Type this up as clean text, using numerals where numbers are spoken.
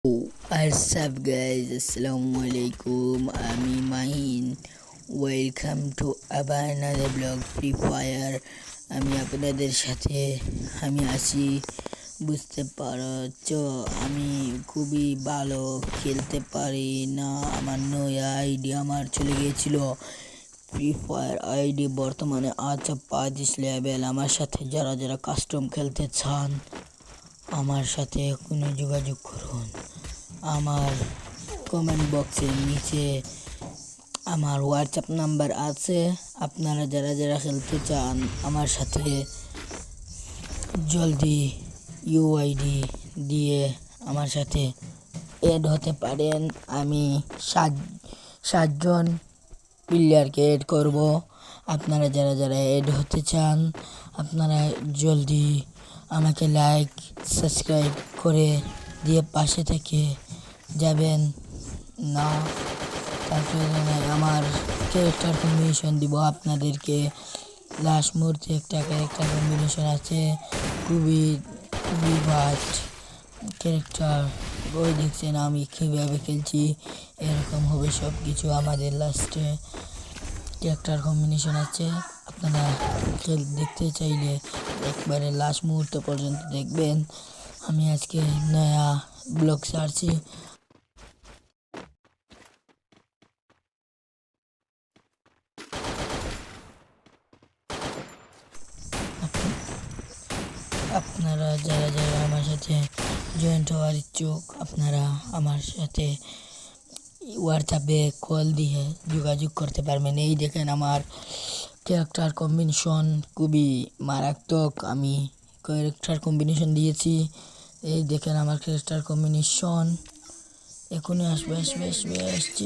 What's up guys, Assalamualaikum. আমি Mahin. Welcome to আবার another blog free fire. আমি আপনাদের সাথে আছি, বুঝতে পারছো। আমি খুবই ভালো খেলতে পারি না। আমার নয়া আইডি আমার চলে গিয়েছিল। ফ্রি ফায়ার আইডি বর্তমানে আছে 35 লেভেল। আমার সাথে যারা যারা কাস্টম খেলতে চান আমার সাথে এখনই যোগাযোগ করুন। আমার কমেন্ট বক্সের নিচে আমার হোয়াটসঅ্যাপ নাম্বার আছে। আপনারা যারা যারা খেলতে চান আমার সাথে জলদি ইউআইডি দিয়ে আমার সাথে এড হতে পারেন। আমি সাতজন প্লেয়ারকে এড করব। আপনারা যারা যারা এড হতে চান আপনারা জলদি আমাকে লাইক সাবস্ক্রাইব করে দিয়ে পাশে থেকে যাবেন না। তারপরে আমার ক্যারেক্টার কম্বিনেশন দিব আপনাদেরকে। লাস্ট মুহূর্তে একটা ক্যারেক্টার কম্বিনেশন আছে, খুবই খুবই বাজ ক্যারেক্টার। ওই দেখছেন আমি কীভাবে খেলছি, এরকম হবে সব কিছু। আমাদের লাস্টে ক্যারেক্টার কম্বিনেশন আছে। আপনারা দেখতে চাইলে একবারে লাস্ট মুহূর্ত পর্যন্ত দেখবেন। আমি আজকে নয়া ব্লগ ছাড়ছি। আপনারা যারা যারা আমার সাথে জয়েন্ট হওয়ার ইচ্ছুক আপনারা আমার সাথে হোয়াটসঅ্যাপে কল দিয়ে যোগাযোগ করতে পারবেন। এই দেখেন আমার ক্যারেক্টার কম্বিনেশন খুবই মারাত্মক। আমি ক্যারেক্টার কম্বিনেশন দিয়েছি। এই দেখেন আমার ক্যারেক্টার কম্বিনেশন। এখনই আসবে আসছে।